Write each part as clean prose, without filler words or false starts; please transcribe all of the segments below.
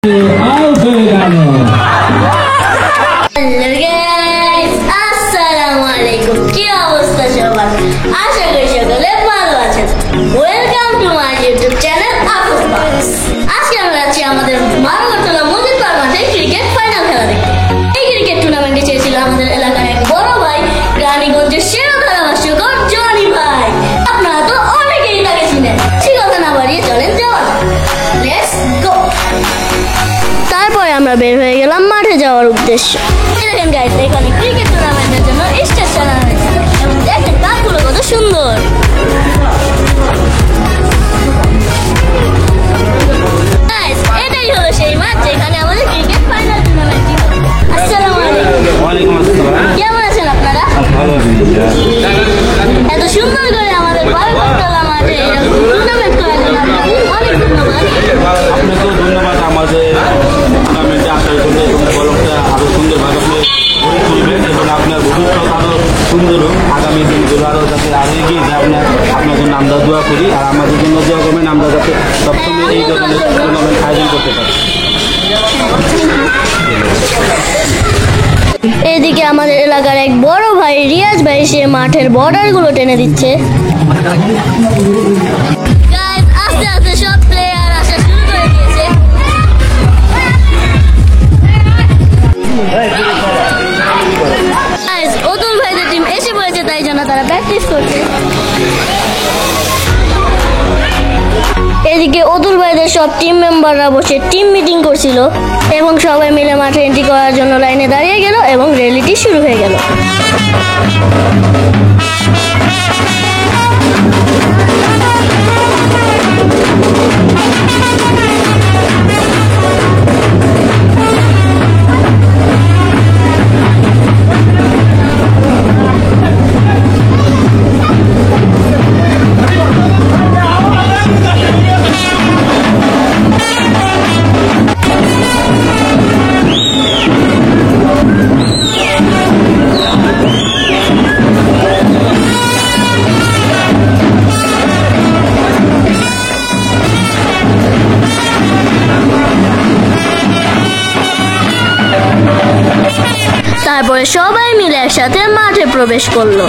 Out হয়ে গেল। আসসালামু আলাইকুম, কি অবস্থা সবার? আশা করি সকলে ভালো আছেন। Welcome to my YouTube channel Afroz parks. আজকে আমরা যাচ্ছি আমাদের মানবতলা মজিদ পার্ক মাঠে ক্রিকেট ফাইনাল খেলা দেখতে। এই ক্রিকেট টুর্নামেন্টে চেয়েছিল আমাদের এলাকার এক বড় ভাই, রানীগঞ্জের সেরা ধারাভাষ্যকর জনি ভাই। আপনারা তো অনেকেই তাকে চিনেন। সেই কথা না বাড়িয়ে চলেন যাওয়া যাক। Let's go. তারপরে আমরা বের হয়ে গেলাম মাঠে যাওয়ার উদ্দেশ্যে। দেখেন গাইড, এখানে ক্রিকেট টুর্নামেন্টের জন্য স্টেজ চালানো হয়েছে এবং দেখেন কাঠগুলো কত সুন্দর। এটাই হলো সেই মাঠ যেখানে আমাদের ক্রিকেট ফাইনাল টুর্নামেন্টটি হবে। আসসালামু আলাইকুম। ওয়ালাইকুম আসসালাম। কেমন আছেন আপনারা? ভালো আছি। এত সুন্দর করে আমাদের বারবারতলা মাঠে এরকম টুর্নামেন্ট করার জন্য আপনাদের অনেক ধন্যবাদ। আপনাকেও ধন্যবাদ আমাদের টুর্নামেন্টে আসার জন্য এবং বলকটা আরও সুন্দরভাবে আপনি গড়ে তুলবেন এবং আপনার ভবিষ্যৎ আরও সুন্দর হোক। আগামী দিনগুলো আরও যাতে আরও এগিয়ে যায় আপনার জন্য আমরা দোয়া করি, আর আমাদের জন্য দোয়া করবেন আমরা যাতে সবসময় এই ধরনের টুর্নামেন্ট আয়োজন করতে পারি। এদিকে আমাদের এলাকার এক বড় ভাই রিয়াজ ভাই সে মাঠের বর্ডার গুলো টেনে দিচ্ছে। আস্তে আস্তে সব প্লেয়ার আসা শুরু করে দিয়েছে। অতুল ভাইদের টিম এসে পড়েছে, তাই জন্য তারা প্র্যাকটিস করছে। এদিকে অতুল ভাইদের সব টিম মেম্বাররা বসে টিম মিটিং করছিল এবং সবাই মিলে মাঠে এন্ট্রি করার জন্য লাইনে দাঁড়িয়ে গেল এবং র্যালিটি শুরু হয়ে গেল। তারপরে সবাই মিলে একসাথে মাঠে প্রবেশ করলো।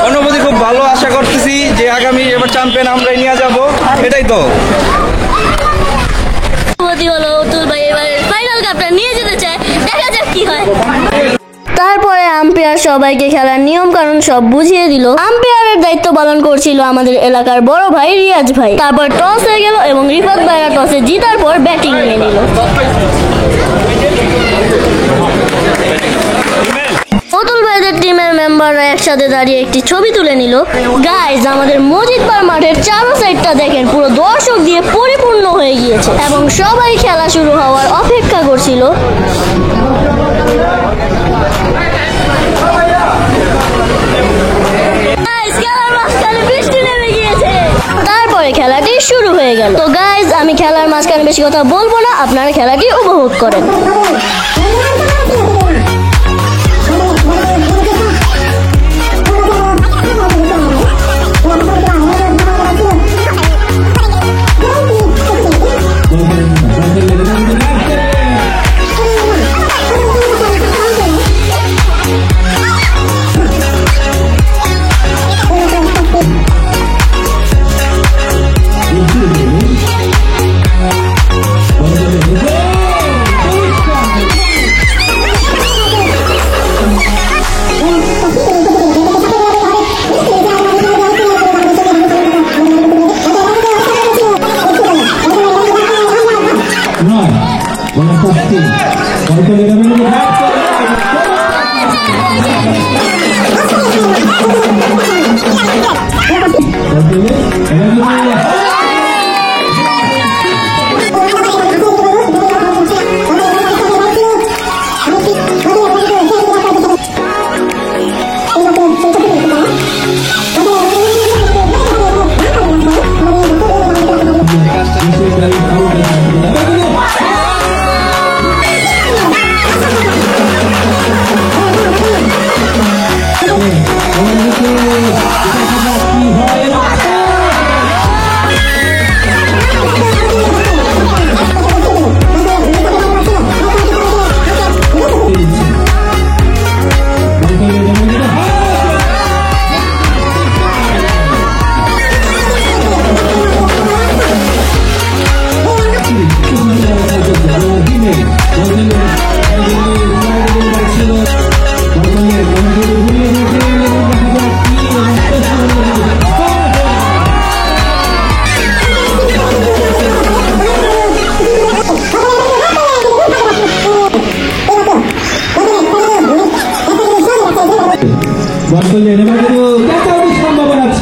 অনুভূতি খুব ভালো, আশা করতেছি যে আগামী এবার চ্যাম্পিয়ন আমরাই নিয়ে যাব, এটাই তো হলো অতুল ভাই এবারে ফাইনাল কাপটা নিয়ে যেতে চায়, দেখা যাক কি হয়। তারপরে আম্পায়ার সবাইকে খেলার নিয়ম কানুন সব বুঝিয়ে দিল। আম্পায়ারের দায়িত্ব পালন করছিল আমাদের এলাকার বড় ভাই রিয়াজ ভাই। তারপর টস হয়ে গেল এবং রিফাত ভাইরা টসে জিতার পর ব্যাটিং নিয়ে নিল। অতুল ভাইদের টিমের মেম্বাররা একসাথে দাঁড়িয়ে একটি ছবি তুলে নিল। গাইজ, আমাদের মজিদ পার্ক মাঠের চারো সাইডটা দেখেন পুরো দর্শক দিয়ে পরিপূর্ণ হয়ে গিয়েছে এবং সবাই খেলা শুরু হওয়ার অপেক্ষা করছিল। তারপরে খেলাটি শুরু হয়ে গেল। তো গাইজ, আমি খেলার মাঝখানে বেশি কথা বলবো না, আপনারা খেলাটি উপভোগ করেন।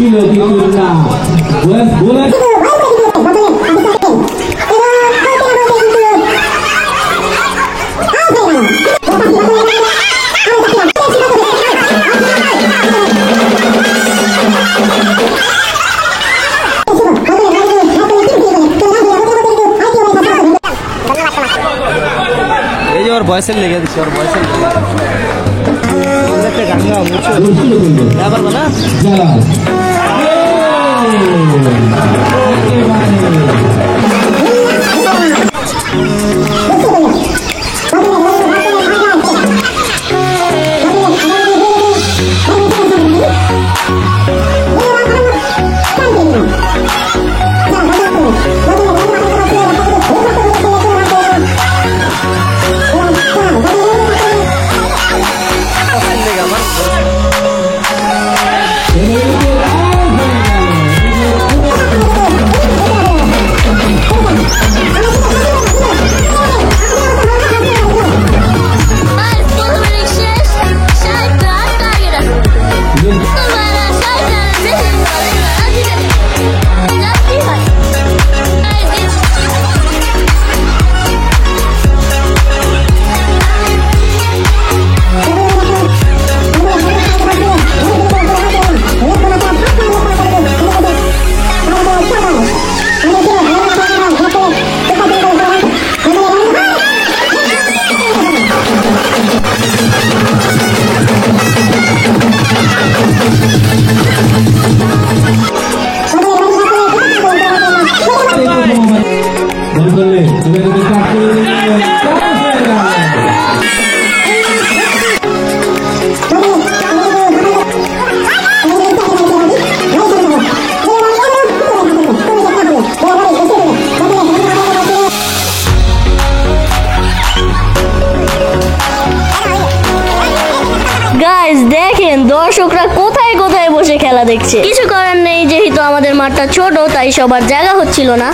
ছিল কিন্তু না বলে এই যে ওর বয়সের লেগে দিচ্ছে ওর বয়সের একটা গান গাও পারবো না গাইস দেখেন দর্শকরা কোথায় কোথায় বসে খেলা দেখছে। কিছু করার নেই, যেহেতু আমাদের মাঠটা ছোট তাই সবার জায়গা হচ্ছিল না।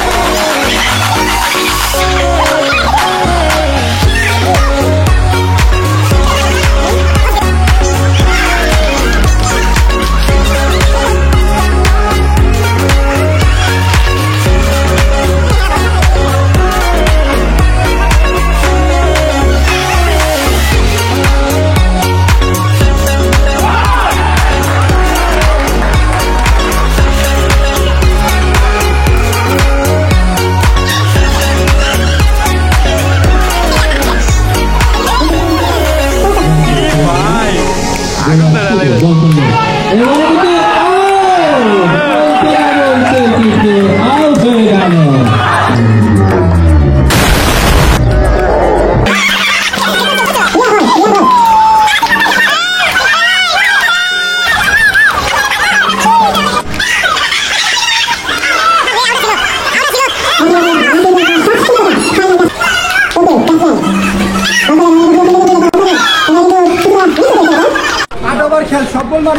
খেল সফল মার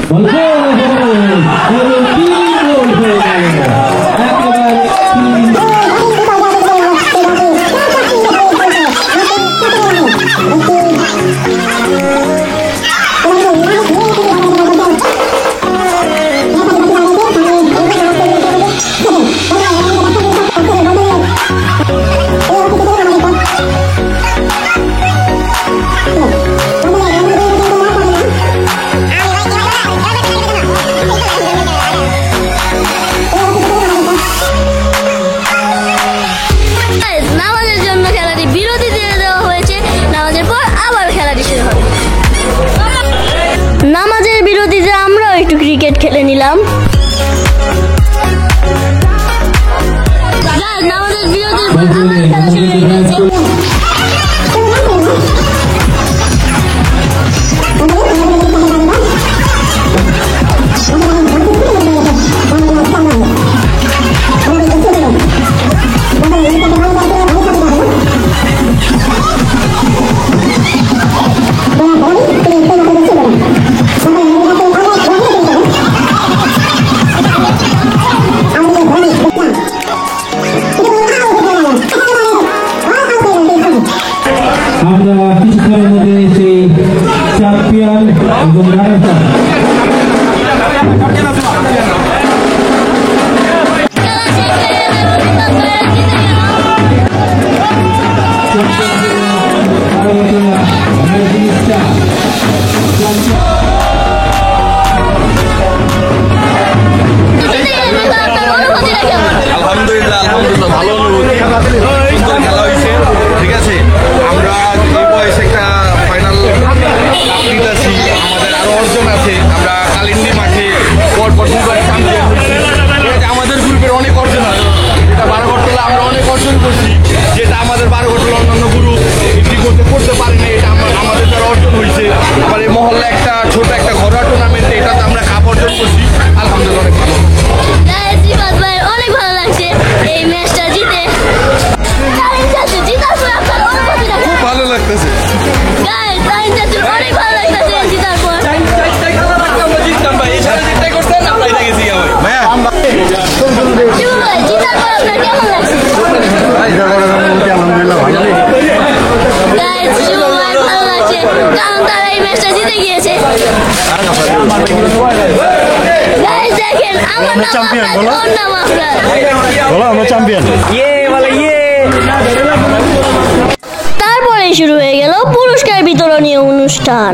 নামাজের বিরতিতে আমরাও একটু ক্রিকেট খেলে নিলাম। নামাজের বিরতির পর আবার খেলা শুরু হয়ে গেছে। শুরু করছি, যেটা আমাদের বারোঘাটার অন্যান্য গ্রুপ বিক্রি করতে পারেনি, এটা আমাদের দ্বারা অর্জন হয়েছে। আবার এই মহল্লা একটা ছোট একটা ঘরোয়া টুর্নামেন্টে এটাতে আমরা কাপ অর্জন করছি, আলহামদুলিল্লাহ অনেক ভালো। Guys, রিফাত ভাইয়ের অনেক ভালো লাগছে এই ম্যাচটা জিতে। তারিন চাচু জিতার পর আপনার অনুভূতিটা খুব ভালো লাগতেছে। গাইস, তারিন চাচুর অনেক ভালো লাগতেছে জিতার পর। আমরা জিততাম ভাই, এই সাথে জিততে করছেন আমরা এটা গেছি ভাই। শিবু ভাই, জিতার পর আপনার কেমন লাগছে? Guys, শিবু ভাই ভালো লাগছে কারণ তারা এই ম্যাচটা জিতে গিয়েছে। Guys, দেখেন আমার নাম champion, আফরাদ, বলো। ওর নাম আফরাদ। বলো আমরা চ্যাম্পিয়ন। তারপরে শুরু হয়ে গেল পুরস্কার বিতরণী অনুষ্ঠান।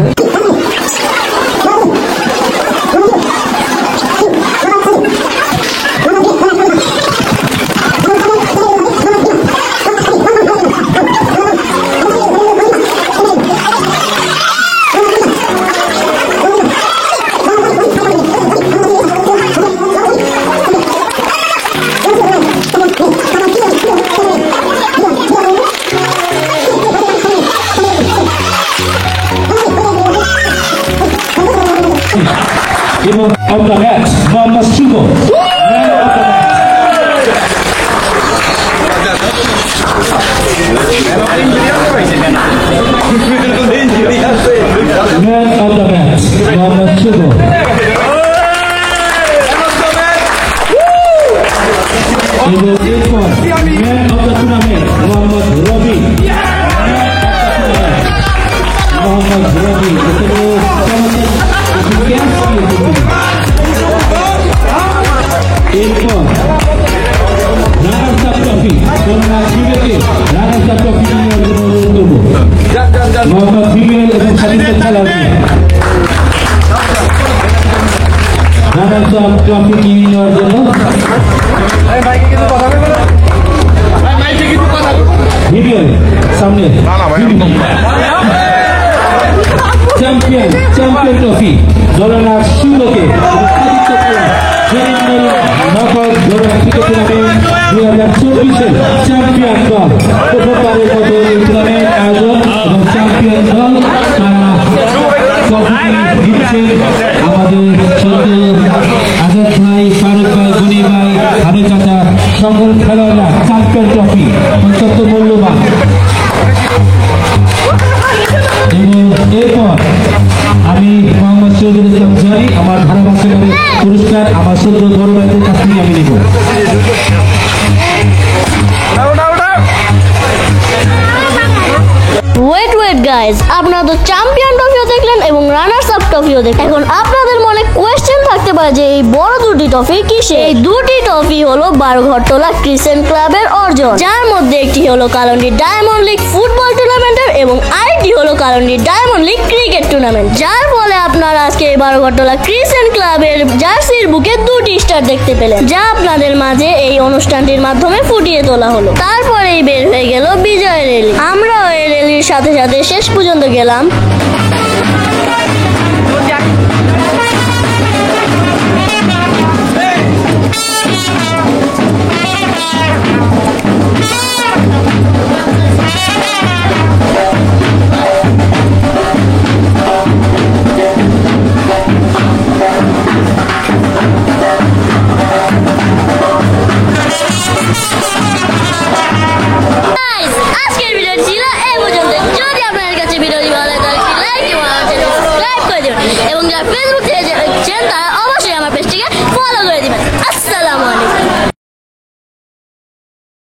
Hero of the match, Muhammad Shugo. Man of the match. Man of the match, Muhammad Shugo. In the 8th one, man of the tournament, Muhammad Rabi. Muhammad Rabi. এরপর রানার্স আপ ট্রফি করোনা শিবিরকে runners up trophy নেওয়ার জন্য অনুরোধ করব। মোহাম্মদ বিগেল এবং স্বাধীনতা খেলাড়ি runners up trophy কিনে নেওয়ার জন্য বিগেল সামনে চ্যাম্পিয়ন ট্রফি দলনা শিবকে নগদ টুর্নামেন্ট 2024-এর চ্যাম্পিয়ন দল প্রথমবারের মতো এই টুর্নামেন্ট আয়োজন এবং চ্যাম্পিয়ন দল আমাদের আজাদ ভাই, ফারুক ভাই, গনি ভাই, হারু চাচা সকল খেলোয়াড়রা চ্যাম্পিয়ন ট্রফি অত্যন্ত মূল্যবান। এবং এরপর আমি মোহাম্মদ শহীদুল ইসলাম জয় আমার ধারাভাষ্যের পুরস্কার আমার সদ্য বড় ভাইদের কাছ থেকে আমি নেব। ওয়েট গাইজ, আপনারা তো চ্যাম্পিয়ন ট্রফিও দেখলেন এবং রানার্স আপ ট্রফিও দেখলেন। এখন আপনাদের মনে কোয়েশ্চেন থাকতে পারে যে এই বড় দুটি ট্রফি কিসে? এই দুটি ট্রফি হলো বারঘরটোলা ক্রিসেন্ট ক্লাবের অর্জন, যার মধ্যে একটি হলো কালন্ডি ডায়মন্ড লিগ ফুটবল টুর্নামেন্টের এবং আরেকটি হলো কালন্ডি ডায়মন্ড লিগ ক্রিকেট টুর্নামেন্ট। যার ফলে আপনারা আজকে এই বারঘরটোলা ক্রিসেন্ট ক্লাবের জার্সির বুকে দুটি স্টার দেখতে পেলেন, যা আপনাদের মাঝে এই অনুষ্ঠানটির মাধ্যমে ফুটিয়ে তোলা হলো। তারপরেই বের হয়ে গেল বিজয় র্যালি। আমরাও এই র্যালির সাথে সাথে শেষ পর্যন্ত গেলাম। Guys, আজকের ভিডিও ছিল এই পর্যন্ত। যদি আপনাদের কাছে ভিডিওটি ভালো লাগে তাহলে লাইক এবং সাবস্ক্রাইব করে দিন এবং যারা